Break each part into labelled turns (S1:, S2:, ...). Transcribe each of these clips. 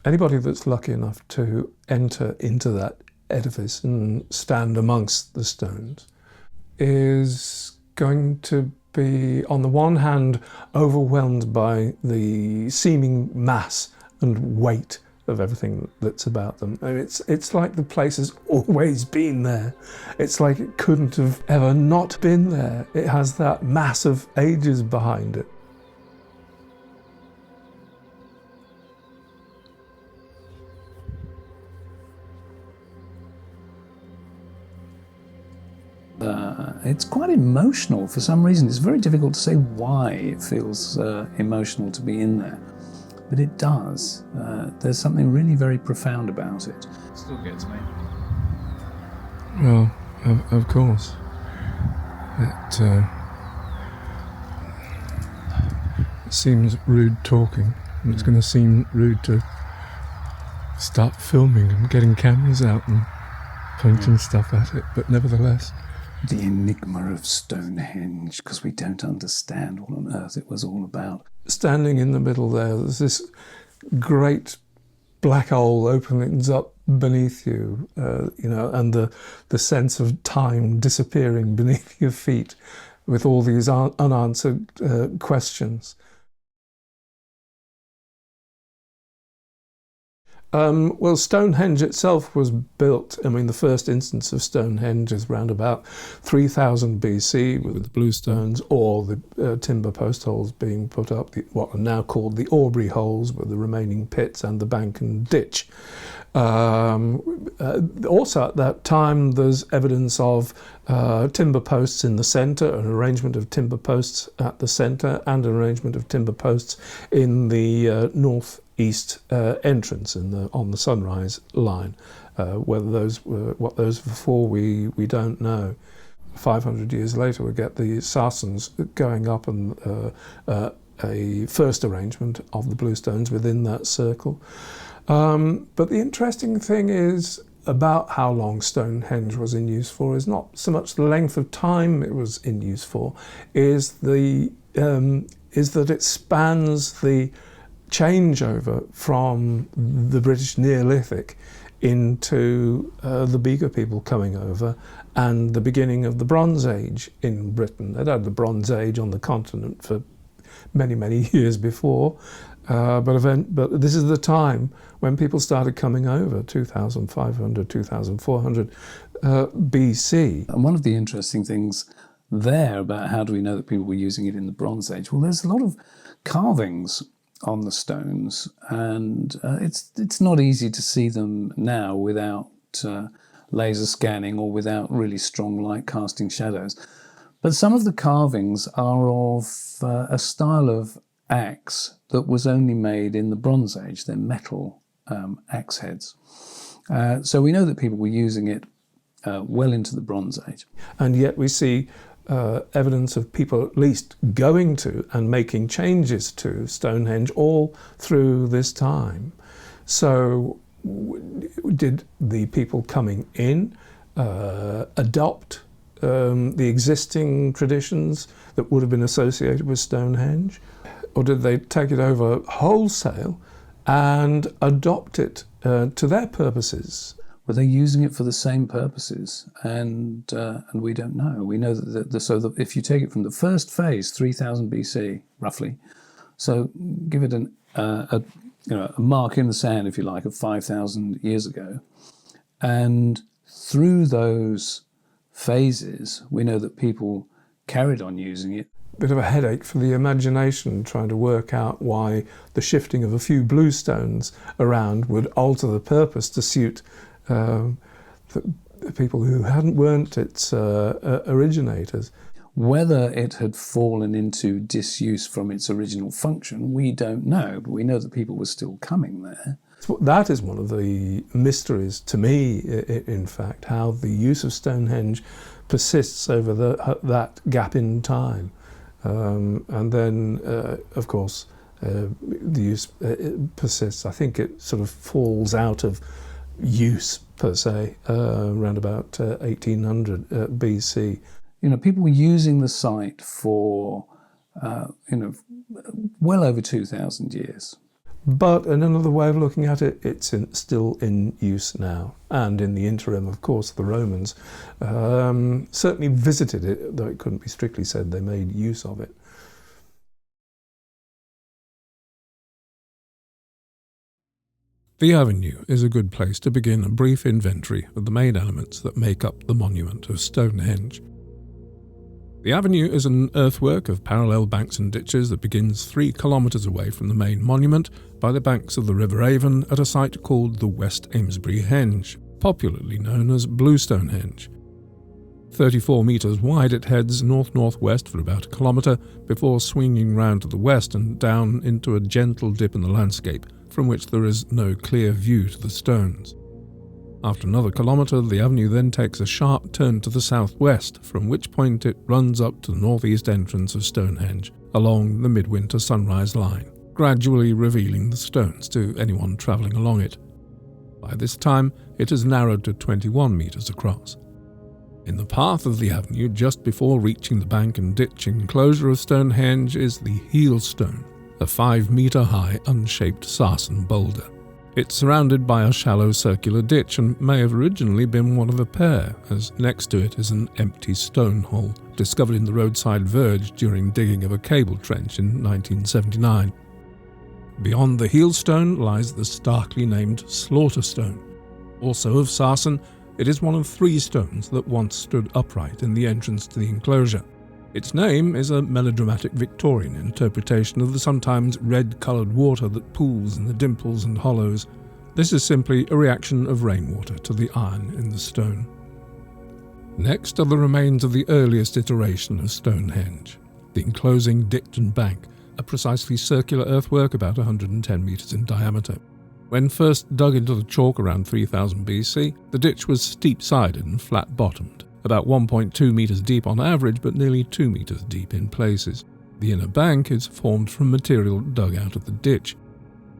S1: Anybody that's lucky enough to enter into that edifice and stand amongst the stones is going to be, on the one hand, overwhelmed by the seeming mass and weight of everything that's about them. I mean, it's like the place has always been there. It's like it couldn't have ever not been there. It has that mass of ages behind it.
S2: It's quite emotional for some reason. It's very difficult to say why it feels emotional to be in there, but it does. There's something really very profound about it.
S3: Still gets me.
S1: Well, of course. It seems rude talking, and it's going to seem rude to start filming and getting cameras out and pointing stuff at it, but nevertheless.
S2: The enigma of Stonehenge, because we don't understand what on earth it was all about.
S1: Standing in the middle there's this great black hole opens up beneath you, and the sense of time disappearing beneath your feet with all these unanswered questions. Well, Stonehenge itself was built, the first instance of Stonehenge is around about 3000 BC with the bluestones or the timber post holes being put up, what are now called the Aubrey holes, with the remaining pits and the bank and ditch. Also at that time there's evidence of timber posts in the centre, an arrangement of timber posts at the centre and an arrangement of timber posts in the northeast entrance on the sunrise line. Whether those were what those were for, we don't know. 500 years later we get the Sarsens going up and a first arrangement of the bluestones within that circle. But the interesting thing is about how long Stonehenge was in use for is not so much the length of time it was in use for, is that it spans the changeover from the British Neolithic into the Beaker people coming over and the beginning of the Bronze Age in Britain. They'd had the Bronze Age on the continent for many, many years before. But this is the time when people started coming over, 2500, 2400 BC.
S2: And one of the interesting things there about how do we know that people were using it in the Bronze Age, well, there's a lot of carvings on the stones, and it's not easy to see them now without laser scanning or without really strong light casting shadows. But some of the carvings are of a style of axe that was only made in the Bronze Age. They're metal axe heads. So we know that people were using it well into the Bronze Age.
S1: And yet we see evidence of people at least going to and making changes to Stonehenge all through this time. So did the people coming in adopt the existing traditions that would have been associated with Stonehenge? Or did they take it over wholesale and adopt it to their purposes?
S2: Were they using it for the same purposes? And we don't know. We know that if you take it from the first phase, 3000 BC, roughly, so give it a mark in the sand, if you like, of 5,000 years ago, and through those phases, we know that people carried on using it.
S1: Bit of a headache for the imagination trying to work out why the shifting of a few bluestones around would alter the purpose to suit the people who weren't its originators.
S2: Whether it had fallen into disuse from its original function, we don't know, but we know that people were still coming there.
S1: That is one of the mysteries to me, in fact, how the use of Stonehenge persists over that gap in time. And then, of course, the use persists. I think it sort of falls out of use, per se, around about 1800 BC.
S2: People were using the site for, well over 2,000 years.
S1: But in another way of looking at it, it's still in use now. And in the interim, of course, the Romans certainly visited it, though it couldn't be strictly said they made use of it.
S3: The avenue is a good place to begin a brief inventory of the main elements that make up the monument of Stonehenge. The avenue is an earthwork of parallel banks and ditches that begins 3 kilometres away from the main monument by the banks of the River Avon at a site called the West Amesbury Henge, popularly known as Blue Stonehenge. 34 metres wide, it heads north-northwest for about a kilometre before swinging round to the west and down into a gentle dip in the landscape, from which there is no clear view to the stones. After another kilometre, the avenue then takes a sharp turn to the southwest, from which point it runs up to the northeast entrance of Stonehenge, along the midwinter sunrise line, gradually revealing the stones to anyone travelling along it. By this time, it has narrowed to 21 metres across. In the path of the avenue, just before reaching the bank and ditch enclosure of Stonehenge, is the heel stone, a 5-metre-high unshaped sarsen boulder. It's surrounded by a shallow circular ditch and may have originally been one of a pair, as next to it is an empty stone hole, discovered in the roadside verge during digging of a cable trench in 1979. Beyond the heel stone lies the starkly named Slaughter Stone. Also of sarsen, it is one of 3 stones that once stood upright in the entrance to the enclosure. Its name is a melodramatic Victorian interpretation of the sometimes red-coloured water that pools in the dimples and hollows. This is simply a reaction of rainwater to the iron in the stone. Next are the remains of the earliest iteration of Stonehenge, the enclosing ditch and bank, a precisely circular earthwork about 110 metres in diameter. When first dug into the chalk around 3000 BC, the ditch was steep-sided and flat-bottomed, about 1.2 metres deep on average, but nearly 2 metres deep in places. The inner bank is formed from material dug out of the ditch.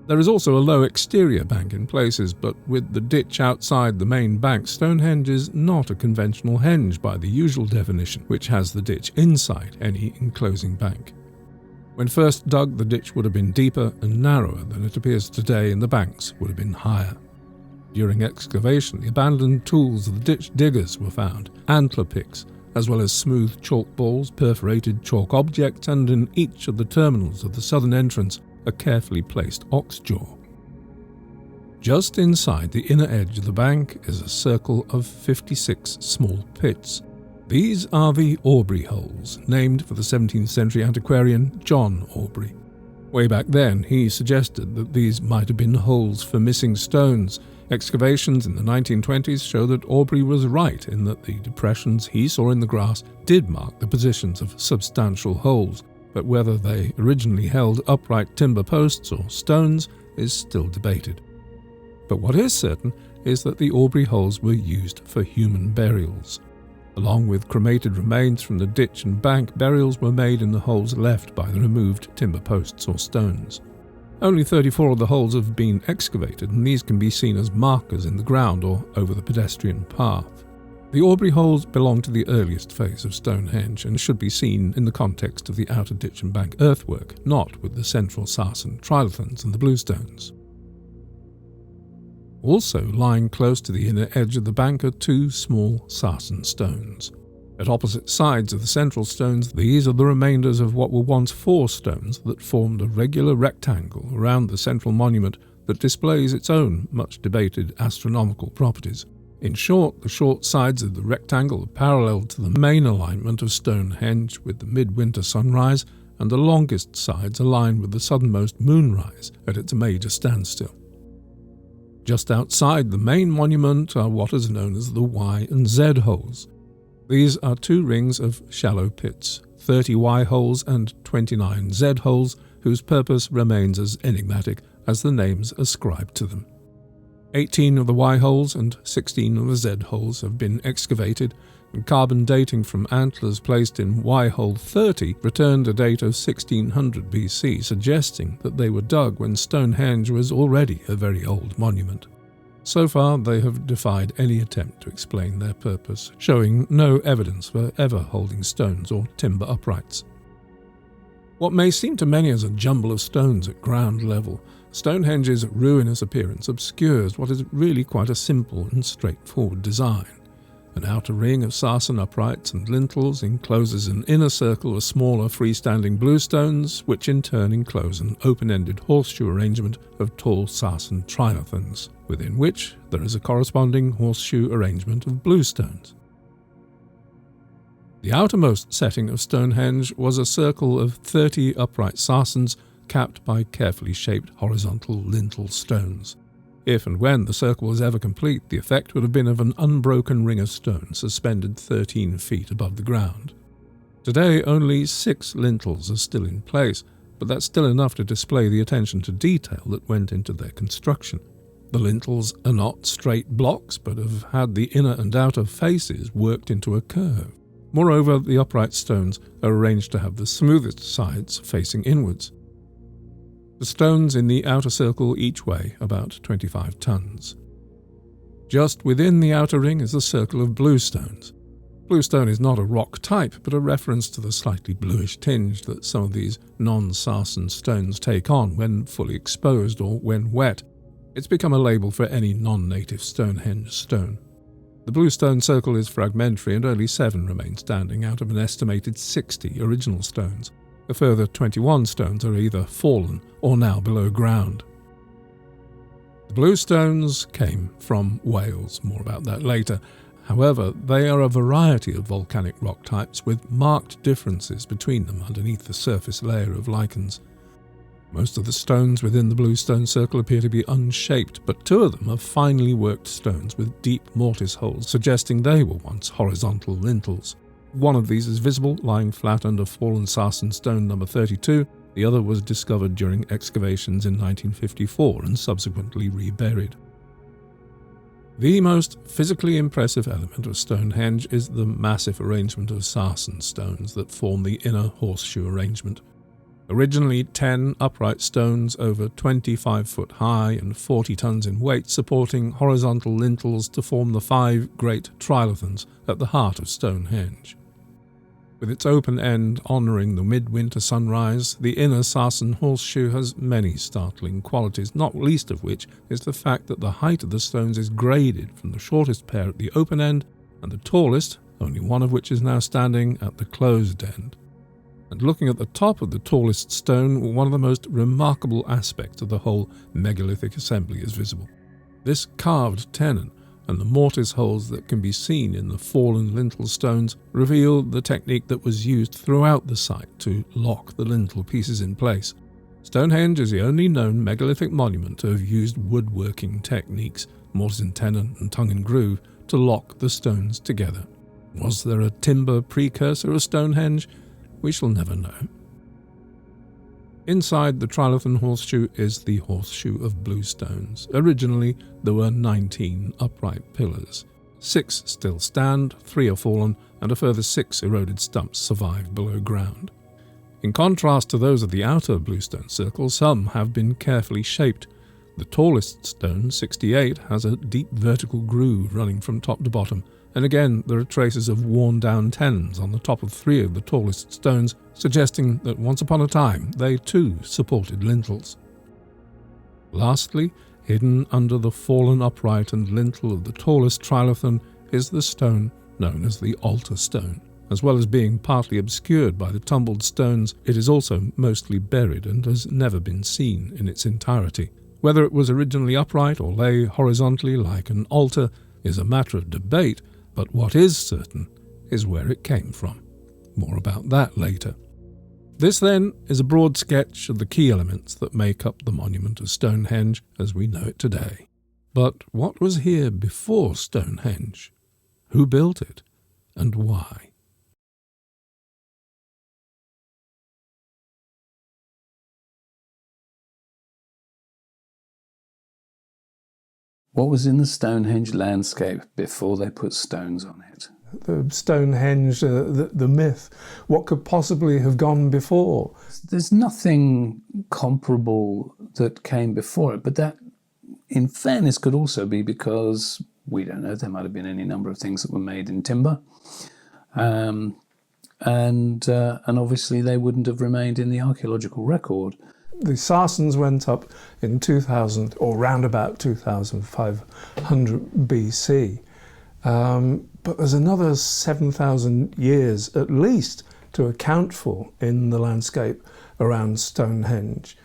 S3: There is also a low exterior bank in places, but with the ditch outside the main bank, Stonehenge is not a conventional henge by the usual definition, which has the ditch inside any enclosing bank. When first dug, the ditch would have been deeper and narrower than it appears today, and the banks would have been higher. During excavation, the abandoned tools of the ditch diggers were found, antler picks, as well as smooth chalk balls, perforated chalk objects, and in each of the terminals of the southern entrance, a carefully placed ox jaw. Just inside the inner edge of the bank is a circle of 56 small pits. These are the Aubrey holes, named for the 17th century antiquarian John Aubrey. Way back then, he suggested that these might have been holes for missing stones. Excavations in the 1920s show that Aubrey was right in that the depressions he saw in the grass did mark the positions of substantial holes, but whether they originally held upright timber posts or stones is still debated. But what is certain is that the Aubrey holes were used for human burials. Along with cremated remains from the ditch and bank, burials were made in the holes left by the removed timber posts or stones. Only 34 of the holes have been excavated, and these can be seen as markers in the ground or over the pedestrian path. The Aubrey holes belong to the earliest phase of Stonehenge and should be seen in the context of the outer ditch and bank earthwork, not with the central sarsen trilithons and the bluestones. Also lying close to the inner edge of the bank are 2 small sarsen stones. At opposite sides of the central stones, these are the remainders of what were once 4 stones that formed a regular rectangle around the central monument that displays its own much-debated astronomical properties. In short, the short sides of the rectangle are parallel to the main alignment of Stonehenge with the midwinter sunrise, and the longest sides align with the southernmost moonrise at its major standstill. Just outside the main monument are what is known as the Y and Z holes. These are 2 rings of shallow pits, 30 Y holes and 29 Z holes, whose purpose remains as enigmatic as the names ascribed to them. 18 of the Y holes and 16 of the Z holes have been excavated, and carbon dating from antlers placed in Y hole 30 returned a date of 1600 BC, suggesting that they were dug when Stonehenge was already a very old monument. So far, they have defied any attempt to explain their purpose, showing no evidence for ever holding stones or timber uprights. What may seem to many as a jumble of stones at ground level Stonehenge's ruinous appearance obscures what is really quite a simple and straightforward design. An outer ring of sarsen uprights and lintels encloses an inner circle of smaller freestanding bluestones, which in turn enclose an open-ended horseshoe arrangement of tall sarsen trilithons, within which there is a corresponding horseshoe arrangement of bluestones. The outermost setting of Stonehenge was a circle of 30 upright sarsens capped by carefully shaped horizontal lintel stones. If and when the circle was ever complete, the effect would have been of an unbroken ring of stone suspended 13 feet above the ground. Today, only 6 lintels are still in place, but that's still enough to display the attention to detail that went into their construction. The lintels are not straight blocks, but have had the inner and outer faces worked into a curve. Moreover, the upright stones are arranged to have the smoothest sides facing inwards. The stones in the outer circle each weigh about 25 tons. Just within the outer ring is a circle of bluestones. Bluestone is not a rock type, but a reference to the slightly bluish tinge that some of these non-sarsen stones take on when fully exposed or when wet. It's become a label for any non-native Stonehenge stone. The bluestone circle is fragmentary and only 7 remain standing out of an estimated 60 original stones. A further 21 stones are either fallen or now below ground. The bluestones came from Wales, more about that later. However, they are a variety of volcanic rock types with marked differences between them underneath the surface layer of lichens. Most of the stones within the bluestone circle appear to be unshaped, but 2 of them are finely worked stones with deep mortise holes, suggesting they were once horizontal lintels. One of these is visible, lying flat under fallen sarsen stone number 32. The other was discovered during excavations in 1954 and subsequently reburied. The most physically impressive element of Stonehenge is the massive arrangement of sarsen stones that form the inner horseshoe arrangement. Originally 10 upright stones over 25 foot high and 40 tons in weight, supporting horizontal lintels to form the 5 great trilithons at the heart of Stonehenge. With its open end honouring the midwinter sunrise, the inner sarsen horseshoe has many startling qualities, not least of which is the fact that the height of the stones is graded from the shortest pair at the open end and the tallest, only one of which is now standing, at the closed end. And looking at the top of the tallest stone, one of the most remarkable aspects of the whole megalithic assembly is visible. This carved tenon and the mortise holes that can be seen in the fallen lintel stones reveal the technique that was used throughout the site to lock the lintel pieces in place. Stonehenge is the only known megalithic monument to have used woodworking techniques, mortise and tenon and tongue and groove, to lock the stones together. Was there a timber precursor of Stonehenge? We shall never know. Inside the trilithon horseshoe is the horseshoe of bluestones. Originally, there were 19 upright pillars. 6 still stand, 3 are fallen, and a further 6 eroded stumps survive below ground. In contrast to those of the outer bluestone circle, some have been carefully shaped. The tallest stone, 68, has a deep vertical groove running from top to bottom, and again there are traces of worn-down tenons on the top of 3 of the tallest stones, suggesting that once upon a time they too supported lintels. Lastly, hidden under the fallen upright and lintel of the tallest trilithon is the stone known as the altar stone. As well as being partly obscured by the tumbled stones, it is also mostly buried and has never been seen in its entirety. Whether it was originally upright or lay horizontally like an altar is a matter of debate, but what is certain is where it came from. More about that later. This, then, is a broad sketch of the key elements that make up the monument of Stonehenge as we know it today. But what was here before Stonehenge? Who built it, and why?
S2: What was in the Stonehenge landscape before they put stones on it?
S1: The Stonehenge, the myth, what could possibly have gone before?
S2: There's nothing comparable that came before it, but that, in fairness, could also be because, we don't know, there might have been any number of things that were made in timber, and obviously they wouldn't have remained in the archaeological record.
S1: the Saracens went up in 2000, or round about 2500 BC. But there's another 7,000 years at least to account for in the landscape around Stonehenge,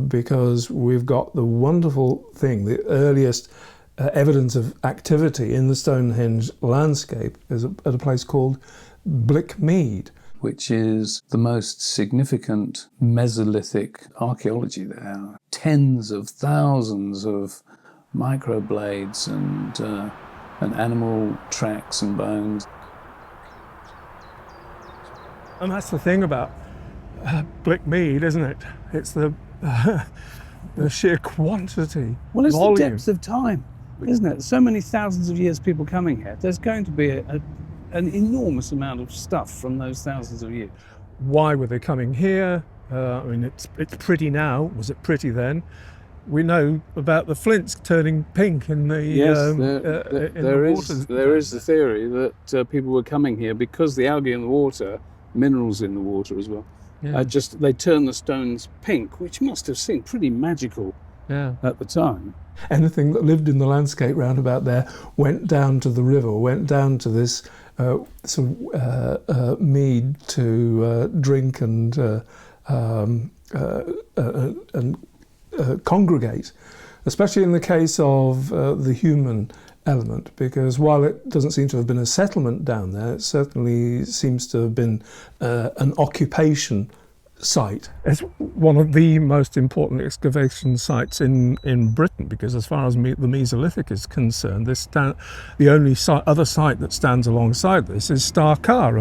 S1: because we've got the wonderful thing, the earliest evidence of activity in the Stonehenge landscape is at a place called Blickmead,
S2: which is the most significant Mesolithic archaeology there. Tens of thousands of microblades and animal tracks and bones.
S1: And that's the thing about Blickmead, isn't it? It's the sheer quantity,
S2: well, it's
S1: volume.
S2: the depth of time, isn't it? So many thousands of years people coming here. There's going to be an enormous amount of stuff from those thousands of years.
S1: Why were they coming here? I mean, it's pretty now. Was it pretty then? We know about the flints turning pink in the
S2: there is the theory that people were coming here because the algae in the water, minerals in the water as well.
S1: Yeah.
S2: They turn the stones pink, which must have seemed pretty magical at the time.
S1: Anything that lived in the landscape round about there went down to the river, went down to this mead to drink and congregate, especially in the case of the human element, because while it doesn't seem to have been a settlement down there, it certainly seems to have been an occupation site. It's one of the most important excavation sites in Britain, because as far as the Mesolithic is concerned, the only other site that stands alongside this is Starcar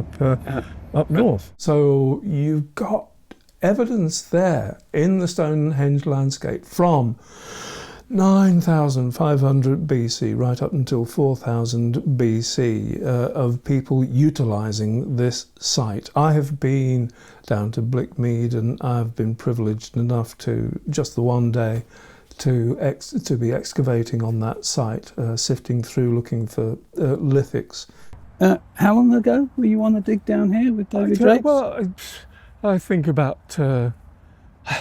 S1: up north. So you've got evidence there in the Stonehenge landscape from 9,500 BC right up until 4,000 BC of people utilising this site. I have been down to Blickmead, and I've been privileged enough to, just the one day, to be excavating on that site, sifting through looking for lithics.
S2: How long ago were you on a dig down here with David Jakes?
S1: Well, I think about,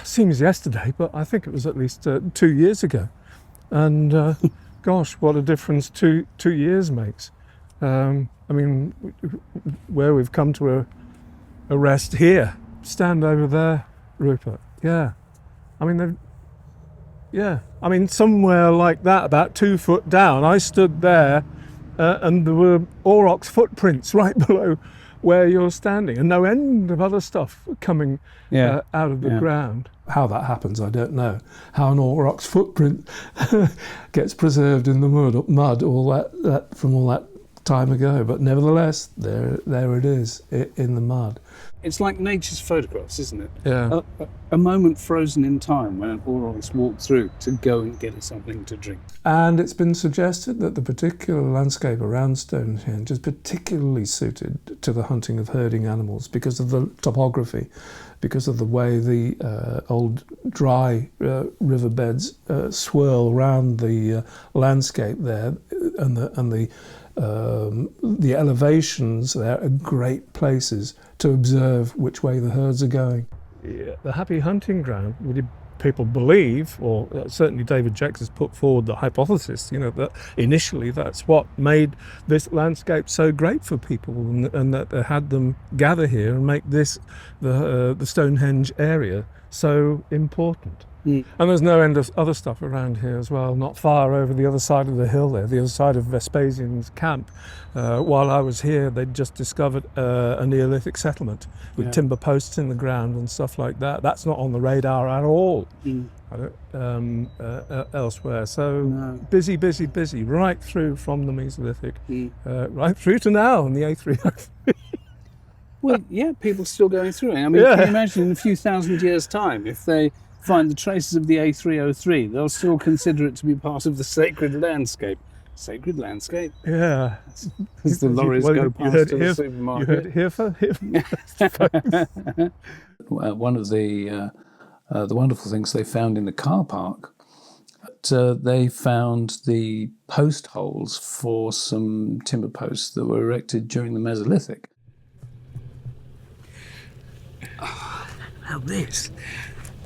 S1: seems yesterday, but I think it was at least 2 years ago. And gosh, what a difference 2 years makes. I mean, where we've come to a rest here. Stand over there, Rupert. Yeah. I mean, somewhere like that, about 2 foot down, I stood there and there were aurochs footprints right below where you're standing, and no end of other stuff coming out of the ground. How that happens, I don't know. How an auroch's footprint gets preserved in the mud, all that from all that time ago. But nevertheless, there it is in the mud.
S2: It's like nature's photographs, isn't it?
S1: Yeah.
S2: A moment frozen in time when an aurochs walked through to go and get something to drink.
S1: And it's been suggested that the particular landscape around Stonehenge is particularly suited to the hunting of herding animals because of the topography, because of the way the old dry riverbeds swirl around the landscape there, and the elevations there are great places to observe which way the herds are going. Yeah, the happy hunting ground, people believe, or certainly David Jakes has put forward the hypothesis, that initially that's what made this landscape so great for people, and that they had them gather here and make this, the Stonehenge area, so important. And there's no end of other stuff around here as well, not far over the other side of the hill there, the other side of Vespasian's camp. While I was here, they'd just discovered a Neolithic settlement with timber posts in the ground and stuff like that. That's not on the radar at all elsewhere. So busy, right through from the Mesolithic, right through to now on the A303.
S2: Well, yeah, people still going through it. I mean, can you imagine in a few thousand years' time, if they find the traces of the A303, they'll still consider it to be part of the sacred landscape. Sacred landscape?
S1: Yeah.
S2: As the lorries go past to the supermarket.
S1: You heard it here first.
S2: One of the wonderful things they found in the car park, they found the post holes for some timber posts that were erected during the Mesolithic.
S4: Oh, now this.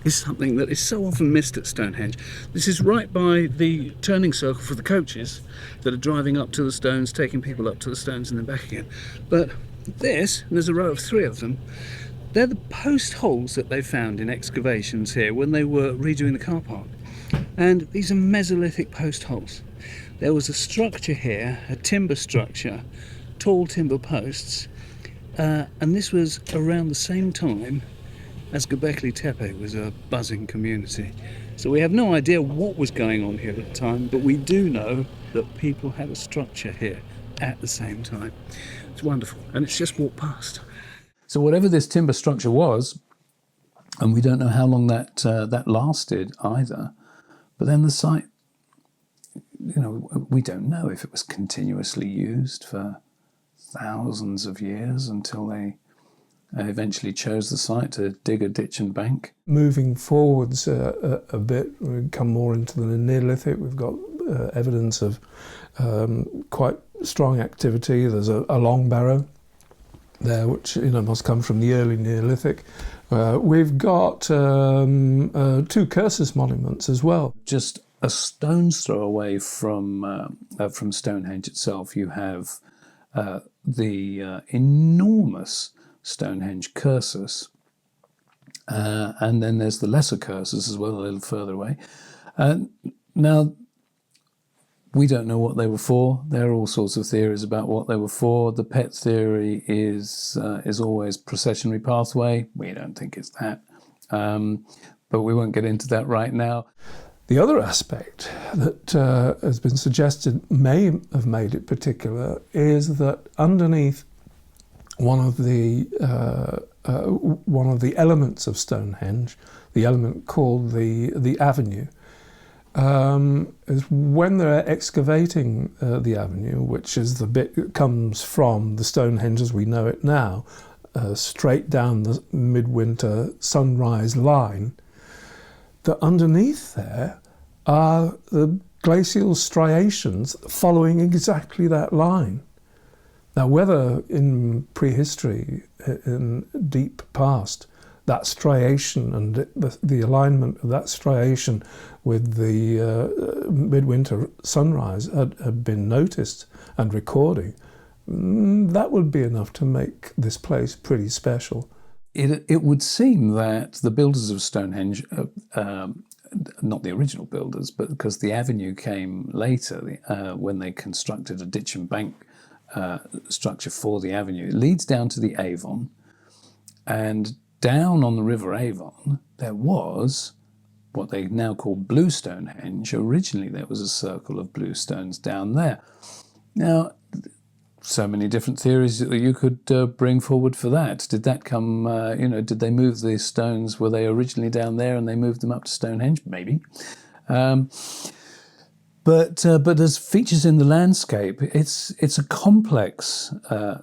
S4: is something that is so often missed at Stonehenge. This is right by the turning circle for the coaches that are driving up to the stones, taking people up to the stones and then back again. But this, and there's a row of 3 of them, they're the post holes that they found in excavations here when they were redoing the car park. And these are Mesolithic post holes. There was a structure here, a timber structure, tall timber posts, and this was around the same time as Göbekli Tepe was a buzzing community. So we have no idea what was going on here at the time, but we do know that people had a structure here at the same time. It's wonderful, and it's just walked past.
S2: So whatever this timber structure was, and we don't know how long that lasted either, but then the site, we don't know if it was continuously used for thousands of years until they eventually chose the site to dig a ditch and bank.
S1: Moving forwards a bit, we come more into the Neolithic. We've got evidence of quite strong activity. There's a long barrow there, which must come from the early Neolithic. We've got 2 Cursus monuments as well.
S2: Just a stone's throw away from Stonehenge itself, you have the enormous Stonehenge Cursus, and then there's the lesser Cursus as well, a little further away. Now, we don't know what they were for. There are all sorts of theories about what they were for. The pet theory is always processionary pathway. We don't think it's that, but we won't get into that right now.
S1: The other aspect that has been suggested may have made it particular is that underneath one of the elements of Stonehenge, the element called the avenue, is when they're excavating the avenue, which is the bit that comes from the Stonehenge as we know it now, straight down the midwinter sunrise line, that underneath there are the glacial striations following exactly that line. Now, whether in prehistory, in deep past, that striation and the alignment of that striation with the midwinter sunrise had been noticed and recording, that would be enough to make this place pretty special.
S2: It would seem that the builders of Stonehenge, not the original builders, but because the avenue came later, when they constructed a ditch and bank structure for the avenue, it leads down to the Avon, and down on the River Avon there was what they now call Blue Stonehenge. Originally there was a circle of blue stones down there. Now, so many different theories that you could bring forward for that. Did that come, did they move the stones? Were they originally down there and they moved them up to Stonehenge? Maybe. But as features in the landscape, it's a complex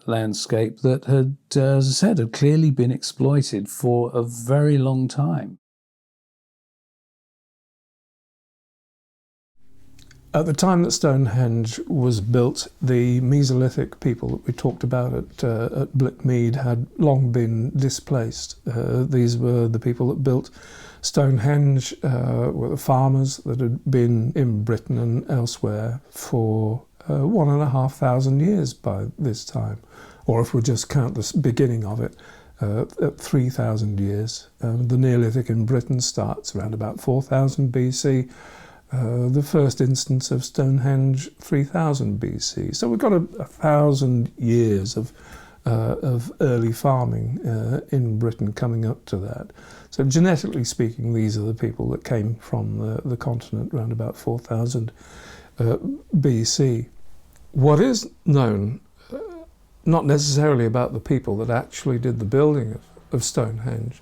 S2: landscape that had, as I said, had clearly been exploited for a very long time.
S1: At the time that Stonehenge was built, the Mesolithic people that we talked about at Blickmead had long been displaced. These were the people that built Stonehenge, were the farmers that had been in Britain and elsewhere for 1,500 years by this time. Or if we just count the beginning of it, at 3,000 years. The Neolithic in Britain starts around about 4,000 BC. The first instance of Stonehenge, 3000 BC. So we've got 1,000 years of early farming in Britain coming up to that. So genetically speaking, these are the people that came from the continent around about 4000 BC. What is known, not necessarily about the people that actually did the building of Stonehenge,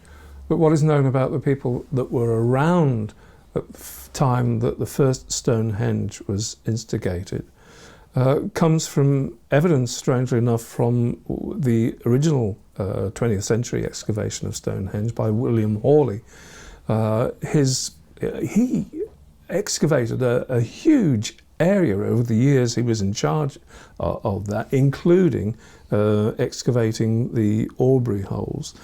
S1: but what is known about the people that were around at the time that the first Stonehenge was instigated, comes from evidence, strangely enough, from the original 20th century excavation of Stonehenge by William Hawley. He excavated a huge area over the years he was in charge of that, including excavating the Aubrey holes.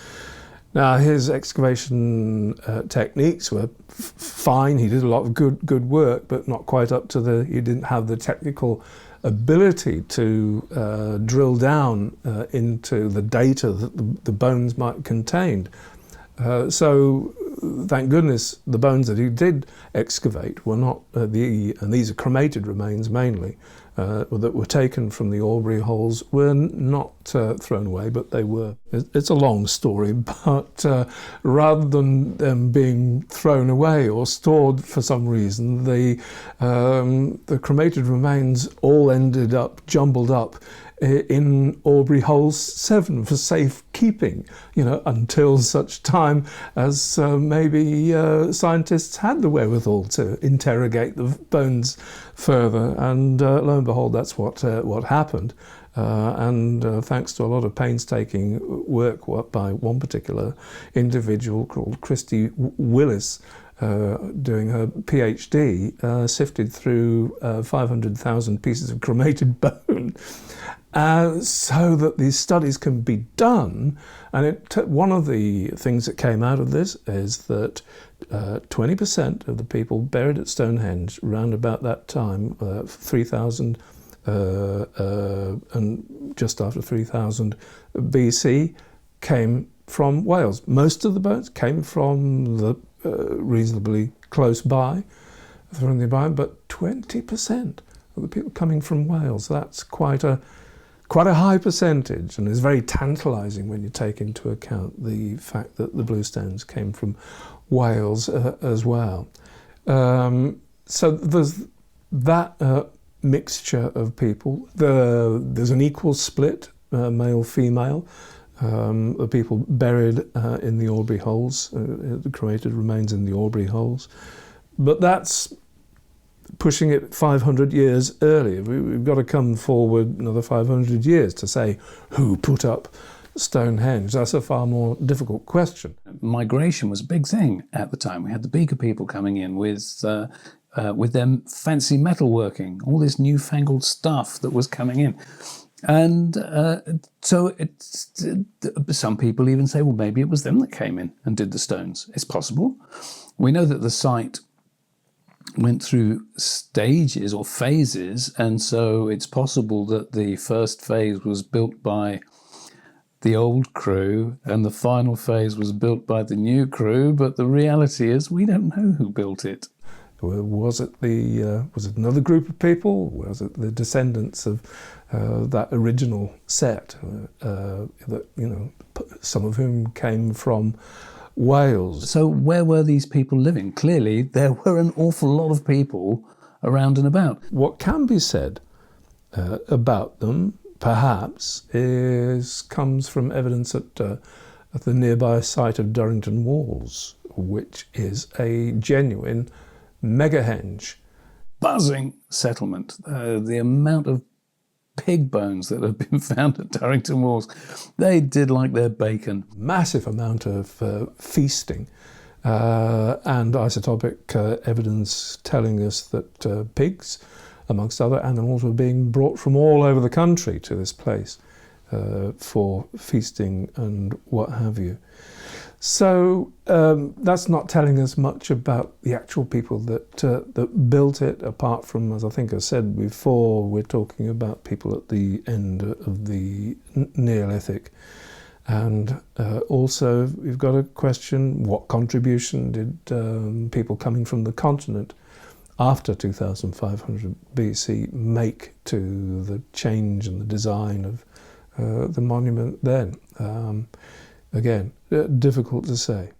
S1: Now, his excavation techniques were fine. He did a lot of good work, but not quite up to he didn't have the technical ability to drill down into the data that the bones might contain. So, thank goodness, the bones that he did excavate were not and these are cremated remains mainly, that were taken from the Aubrey holes, were not thrown away, but they were. It's a long story, but rather than them being thrown away or stored for some reason, the cremated remains all ended up jumbled up in Aubrey Holes 7 for safekeeping, until such time as maybe scientists had the wherewithal to interrogate the bones further, and lo and behold, that's what happened. And thanks to a lot of painstaking work by one particular individual called Christy Willis, doing her PhD, sifted through 500,000 pieces of cremated bone, so that these studies can be done. And one of the things that came out of this is that 20% of the people buried at Stonehenge around about that time, 3,000 and just after 3000 BC, came from Wales. Most of the bones came from the reasonably close by, from nearby, but 20% of the people coming from Wales. That's quite a high percentage, and is very tantalising when you take into account the fact that the bluestones came from Wales as well. So there's that mixture of people. There's an equal split, male-female. The people buried in the Aubrey holes, the cremated remains in the Aubrey holes. But that's pushing it 500 years earlier. We've got to come forward another 500 years to say who put up Stonehenge. That's a far more difficult question.
S2: Migration was a big thing at the time. We had the Beaker people coming in with their fancy metalworking, all this newfangled stuff that was coming in. And so some people even say, well, maybe it was them that came in and did the stones. It's possible. We know that the site went through stages or phases, and so it's possible that the first phase was built by the old crew and the final phase was built by the new crew, but the reality is we don't know who built it.
S1: Was it another group of people? Was it the descendants of that original set, some of whom came from Wales?
S2: So where were these people living? Clearly, there were an awful lot of people around and about.
S1: What can be said about them, perhaps, comes from evidence at the nearby site of Durrington Walls, which is a genuine megahenge.
S2: Buzzing settlement. The amount of pig bones that have been found at Durrington Walls, they did like their bacon.
S1: Massive amount of feasting and isotopic evidence telling us that pigs, amongst other animals, were being brought from all over the country to this place for feasting and what have you. So that's not telling us much about the actual people that built it, apart from, as I think I said before, we're talking about people at the end of the Neolithic. And also we've got to question what contribution did people coming from the continent after 2500 BC make to the change and the design of the monument then. Again, difficult to say.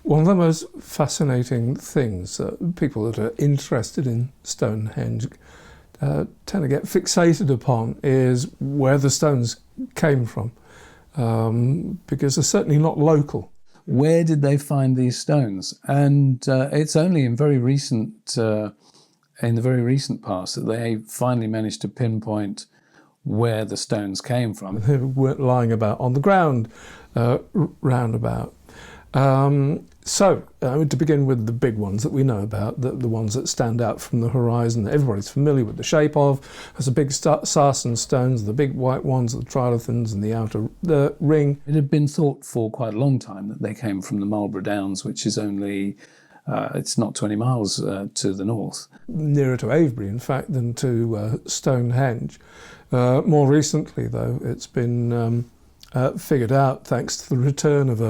S1: One of the most fascinating things that people that are interested in Stonehenge tend to get fixated upon is where the stones came from, because they're certainly not local.
S2: Where did they find these stones? And it's only in the very recent past that they finally managed to pinpoint where the stones came from.
S1: They weren't lying about on the ground roundabout. So, to begin with the big ones that we know about, the ones that stand out from the horizon, that everybody's familiar with the shape of, as the big sarsen stones, the big white ones, the trilithons and the outer ring.
S2: It had been thought for quite a long time that they came from the Marlborough Downs, which is only, it's not 20 miles to the north.
S1: Nearer to Avebury, in fact, than to Stonehenge. More recently, though, it's been figured out thanks to the return of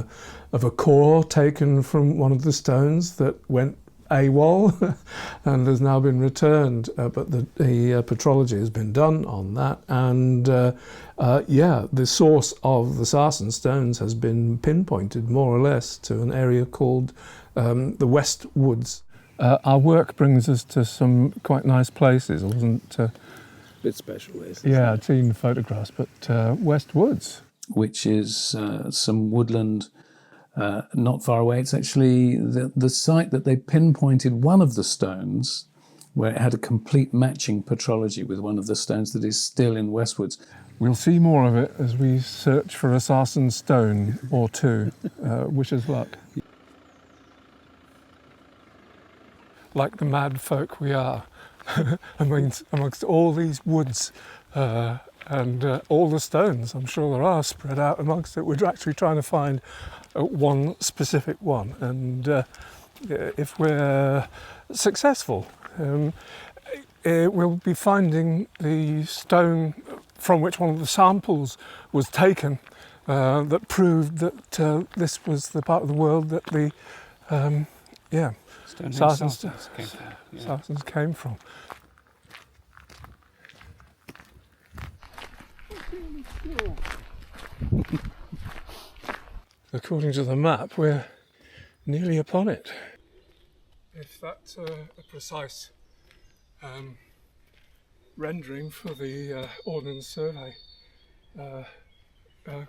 S1: a core taken from one of the stones that went AWOL and has now been returned, but the petrology has been done on that, and the source of the sarsen stones has been pinpointed more or less to an area called the West Woods. Our work brings us to some quite nice places. It wasn't
S4: Bit special, isn't
S1: yeah, I'd seen the photographs, but West Woods,
S2: which is some woodland not far away. It's actually the site that they pinpointed one of the stones where it had a complete matching petrology with one of the stones that is still in Westwoods.
S1: We'll see more of it as we search for a sarsen stone or two. Wish us luck. Like the mad folk we are, amongst all these woods and all the stones, I'm sure there are spread out amongst it. We're actually trying to find one specific one, and if we're successful, we'll be finding the stone from which one of the samples was taken that proved that this was the part of the world that the Sarsens came from. According to the map, we're nearly upon it. If that's a precise rendering for the Ordnance Survey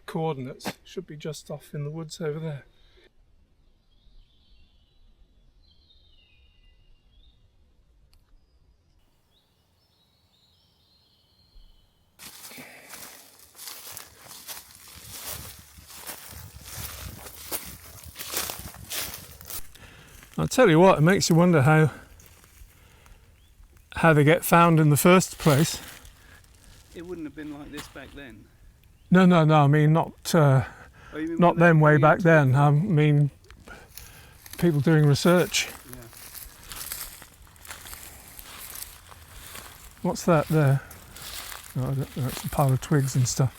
S1: coordinates, should be just off in the woods over there. I'll tell you what, it makes you wonder how they get found in the first place.
S4: It wouldn't have been like this back then.
S1: No, I mean not them way back then. I mean people doing research.
S4: Yeah.
S1: What's that there? Oh, that's a pile of twigs and stuff.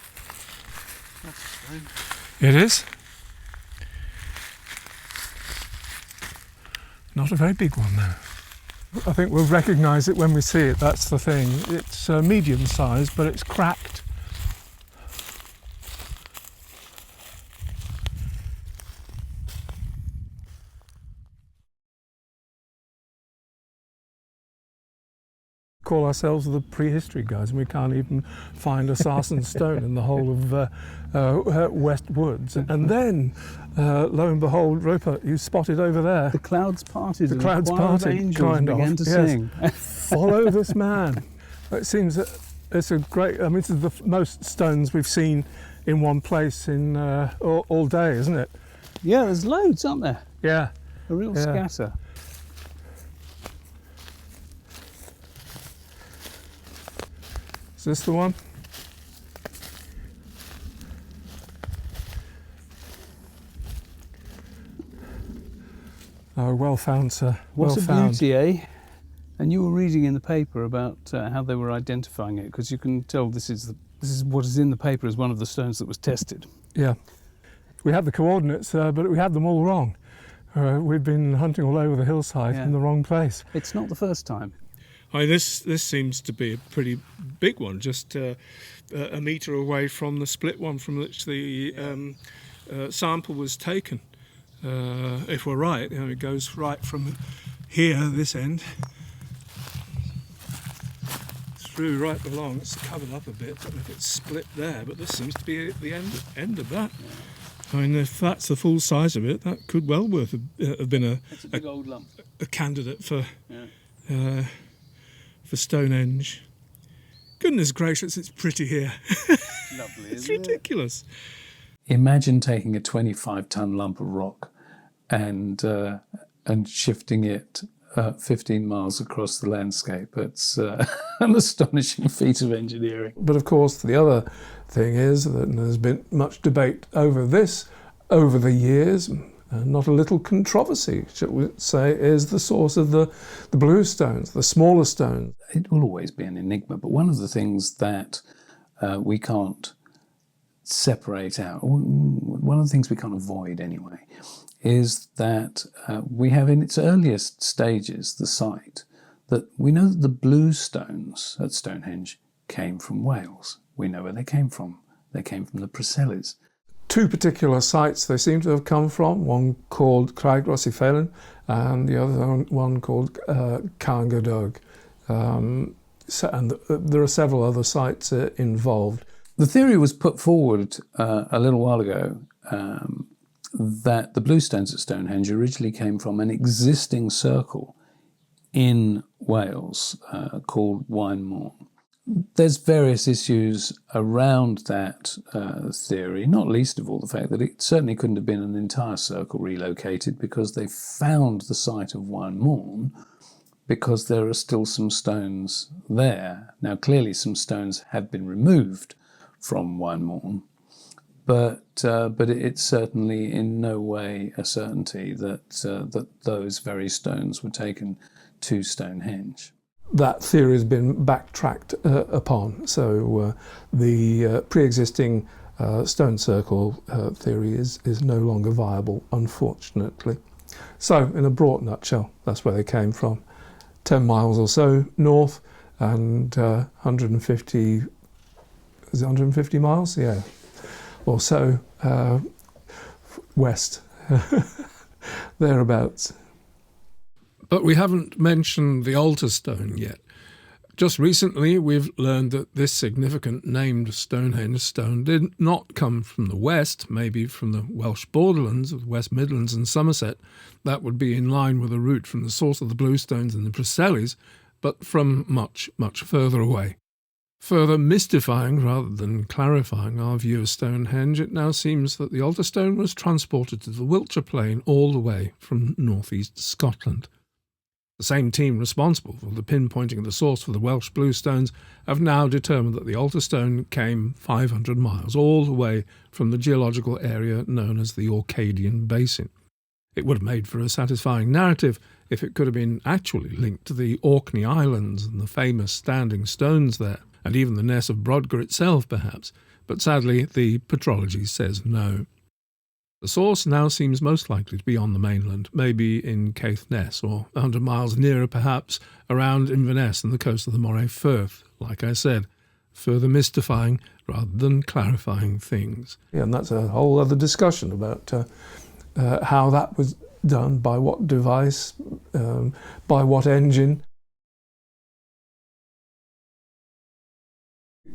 S4: That's a stone.
S1: It is? Not a very big one though. I think we'll recognise it when we see it, that's the thing. It's medium sized, but it's cracked. Call ourselves the Prehistory guys, and we can't even find a sarsen stone in the whole of West Woods. And then, lo and behold, Rupert, you spotted over there.
S4: The clouds parted.
S1: The clouds parted, kind of.
S4: Began to sing.
S1: Follow this man. It seems that it's a great. I mean, this is the most stones we've seen in one place in all day, isn't it?
S4: Yeah, there's loads, aren't there?
S1: Yeah.
S4: A real scatter.
S1: Is this the one? Oh, well found, sir.
S4: What
S1: well
S4: a
S1: found.
S4: beauty, eh? And you were reading in the paper about how they were identifying it, because you can tell this is what is in the paper as one of the stones that was tested.
S1: Yeah. We had the coordinates, but we had them all wrong. We'd been hunting all over the hillside in the wrong place.
S4: It's not the first time.
S1: This seems to be a pretty big one, just a metre away from the split one from which the sample was taken. If we're right, it goes right from here, this end, through right along. It's covered up a bit, I don't know if it's split there, but this seems to be the end of that. Yeah. I mean, if that's the full size of it, that could well have been a
S4: big old lump.
S1: A candidate for Stonehenge. Goodness gracious, it's pretty here.
S4: Lovely,
S1: it's ridiculous.
S2: Imagine taking a 25-ton lump of rock and shifting it 15 miles across the landscape. It's an astonishing feat of engineering.
S1: But of course, the other thing is that there's been much debate over this over the years. Not a little controversy, shall we say, is the source of the blue stones, the smaller stones.
S2: It will always be an enigma, but one of the things that we can't separate out, one of the things we can't avoid anyway, is that we have in its earliest stages the site that we know that the blue stones at Stonehenge came from Wales. We know where they came from. They came from the Preselles.
S1: Two particular sites they seem to have come from, one called Craig Rossi-Phelan and the other one called Carngadog. And there are several other sites involved.
S2: The theory was put forward a little while ago that the blue stones at Stonehenge originally came from an existing circle in Wales called Wine There's various issues around that theory, not least of all the fact that it certainly couldn't have been an entire circle relocated, because they found the site of Wine because there are still some stones there. Now, clearly some stones have been removed from Wine but it's certainly in no way a certainty that those very stones were taken to Stonehenge.
S1: That theory has been backtracked upon. So the pre-existing stone circle theory is no longer viable, unfortunately. So in a broad nutshell, that's where they came from. 10 miles or so north and 150, is it 150 miles? Yeah, or so west, thereabouts.
S3: But we haven't mentioned the altar stone yet. Just recently, we've learned that this significant named Stonehenge stone did not come from the west, maybe from the Welsh borderlands of the West Midlands and Somerset. That would be in line with a route from the source of the blue stones in the Preselles, but from much, much further away. Further mystifying rather than clarifying our view of Stonehenge, it now seems that the altar stone was transported to the Wiltshire Plain all the way from northeast Scotland. The same team responsible for the pinpointing of the source for the Welsh blue stones have now determined that the altar stone came 500 miles, all the way from the geological area known as the Orcadian Basin. It would have made for a satisfying narrative if it could have been actually linked to the Orkney Islands and the famous standing stones there, and even the Ness of Brodgar itself perhaps, but sadly the petrology says no. The source now seems most likely to be on the mainland, maybe in Caithness, or 100 miles nearer perhaps, around Inverness and the coast of the Moray Firth, like I said, further mystifying rather than clarifying things.
S1: Yeah, and that's a whole other discussion about how that was done, by what device, by what engine.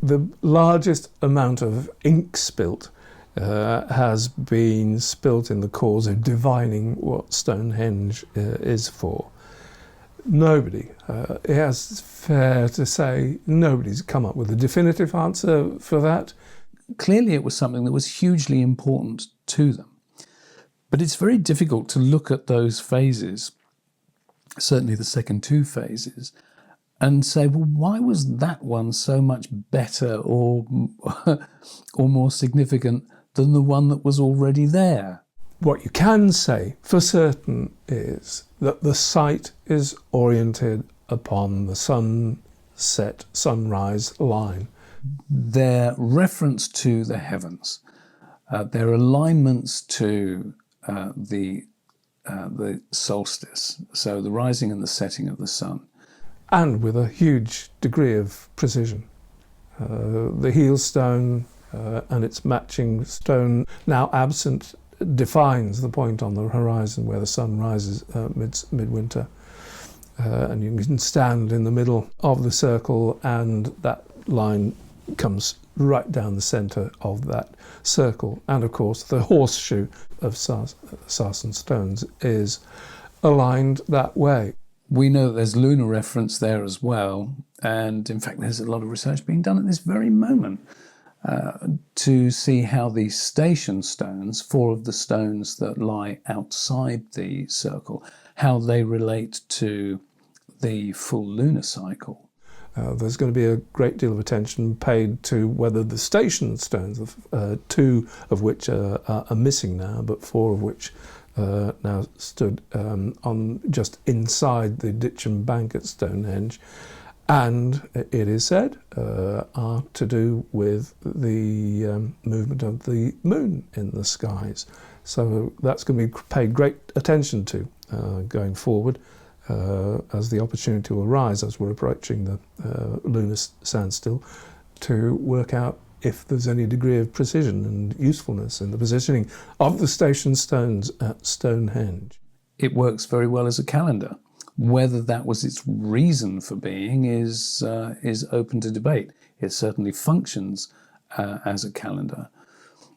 S1: The largest amount of ink spilt has been spilt in the cause of divining what Stonehenge is for. Nobody, it's fair to say, nobody's come up with a definitive answer for that.
S2: Clearly it was something that was hugely important to them. But it's very difficult to look at those phases, certainly the second two phases, and say, well, why was that one so much better or more significant than the one that was already there?
S1: What you can say for certain is that the site is oriented upon the sunset, sunrise line.
S2: Their reference to the heavens, their alignments to the solstice, so the rising and the setting of the sun.
S1: And with a huge degree of precision. The heel stone and its matching stone, now absent, defines the point on the horizon where the sun rises midwinter. And you can stand in the middle of the circle, and that line comes right down the centre of that circle. And of course the horseshoe of sarsen stones is aligned that way.
S2: We know that there's lunar reference there as well, and in fact there's a lot of research being done at this very moment to see how these station stones, 4 of the stones that lie outside the circle, how they relate to the full lunar cycle.
S1: There's going to be a great deal of attention paid to whether the station stones, 2 of which are missing now, but 4 of which now stood on just inside the ditch and bank at Stonehenge, and it is said are to do with the movement of the moon in the skies. So that's going to be paid great attention to going forward. As the opportunity will arise as we're approaching the lunar standstill, to work out if there's any degree of precision and usefulness in the positioning of the station stones at Stonehenge.
S2: It works very well as a calendar. Whether that was its reason for being is open to debate. It certainly functions as a calendar.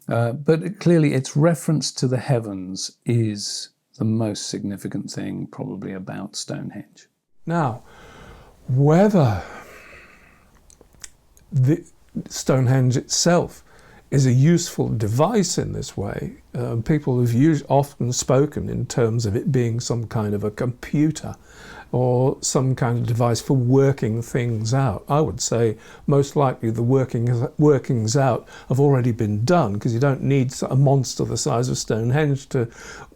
S2: But clearly its reference to the heavens is the most significant thing probably about Stonehenge.
S1: Now, whether the Stonehenge itself is a useful device in this way, people have often spoken in terms of it being some kind of a computer or some kind of device for working things out. I would say most likely the workings out have already been done, because you don't need a monster the size of Stonehenge to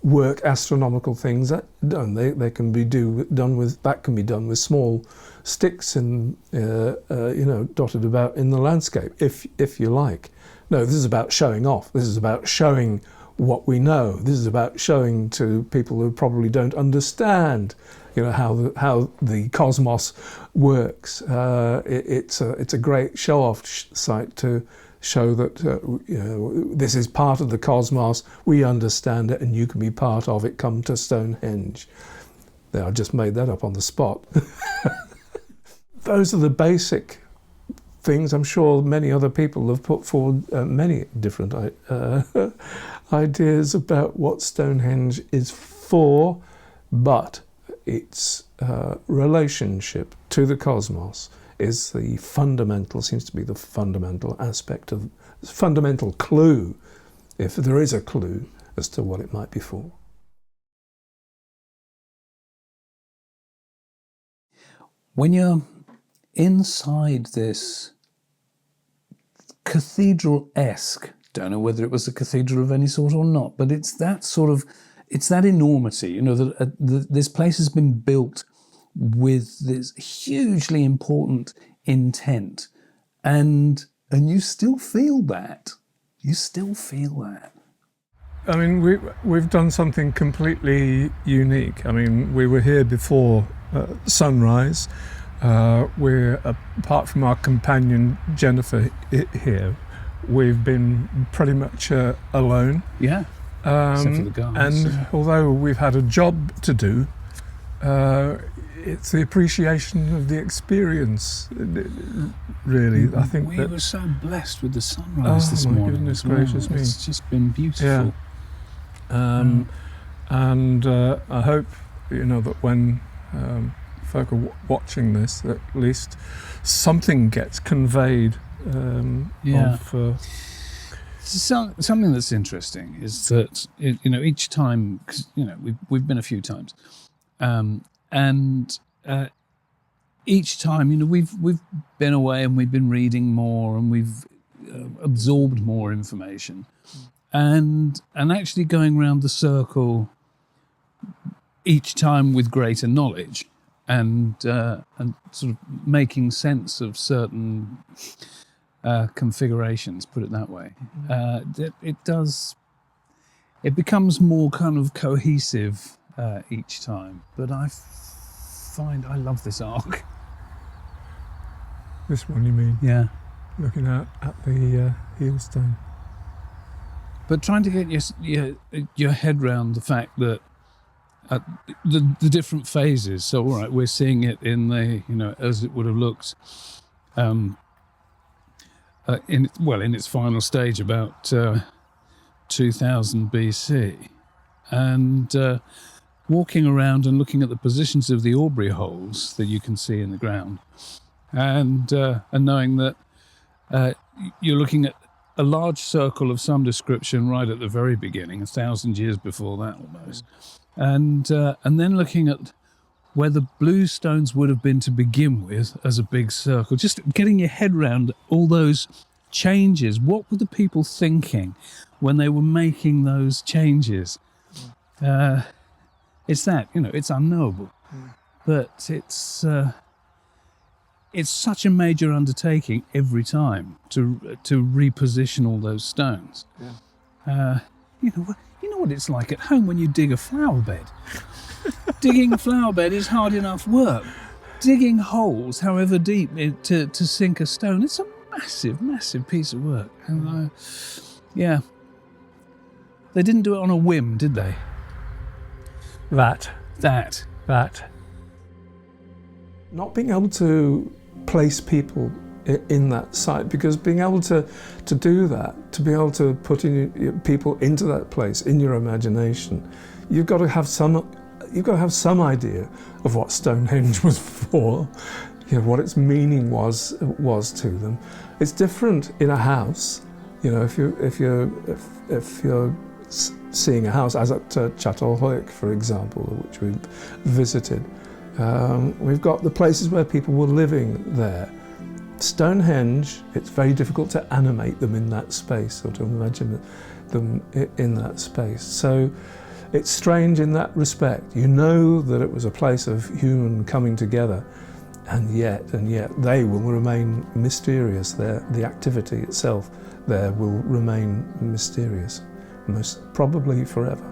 S1: work astronomical things done. They can be done with small sticks and dotted about in the landscape, if you like. No, this is about showing off. This is about showing what we know. This is about showing to people who probably don't understand, how the cosmos works. It's a great show-off site to show that this is part of the cosmos. We understand it, and you can be part of it. Come to Stonehenge. There, I just made that up on the spot. Those are the basic things. I'm sure many other people have put forward many different ideas about what Stonehenge is for, but its relationship to the cosmos seems to be the fundamental clue, if there is a clue, as to what it might be for.
S2: When you're inside this cathedral-esque, don't know whether it was a cathedral of any sort or not, but it's that enormity, that this place has been built with this hugely important intent, and you still feel that.
S3: I mean, we've done something completely unique. I mean, we were here before sunrise. We're, apart from our companion Jennifer here, we've been pretty much alone.
S2: Yeah. Except for the guys.
S3: And although we've had a job to do, it's the appreciation of the experience, really. I think
S2: we were so blessed with the sunrise this morning.
S3: Goodness gracious me.
S2: It's just been beautiful.
S3: Yeah. And I hope, that when folk are watching this, at least something gets conveyed
S2: something that's interesting is that each time, because we've been a few times, and each time we've been away and we've been reading more and we've absorbed more information, and actually going around the circle each time with greater knowledge and sort of making sense of certain configurations, put it that way. It becomes more kind of cohesive each time. But I find I love this arc.
S3: This one, you mean?
S2: Yeah.
S3: Looking at the heelstone.
S2: But trying to get your head round the fact that the different phases. So, all right, we're seeing it in the as it would have looked in its final stage about 2000 BC, and walking around and looking at the positions of the Aubrey holes that you can see in the ground, and knowing that You're looking at a large circle of some description right at the very beginning, 1,000 years before that almost, and then looking at where the blue stones would have been to begin with as a big circle. Just getting your head around all those changes. What were the people thinking when they were making those changes? It's that, it's unknowable, but it's such a major undertaking every time to reposition all those stones. Yeah. You know what it's like at home when you dig a flower bed. Digging a flower bed is hard enough work. Digging holes, however deep, to sink a stone, it's a massive, massive piece of work. And yeah, they didn't do it on a whim, did they?
S1: That. Not being able to place people in that site, because being able to do that, to be able to put people into that place in your imagination, you've got to have some idea of what Stonehenge was for, what its meaning was to them. It's different in a house. If you're seeing a house, as at Çatalhöyük, for example, which we visited, we've got the places where people were living there. Stonehenge, it's very difficult to animate them in that space or to imagine them in that space. So it's strange in that respect. You know that it was a place of human coming together, and yet they will remain mysterious. The activity itself there will remain mysterious, most probably forever.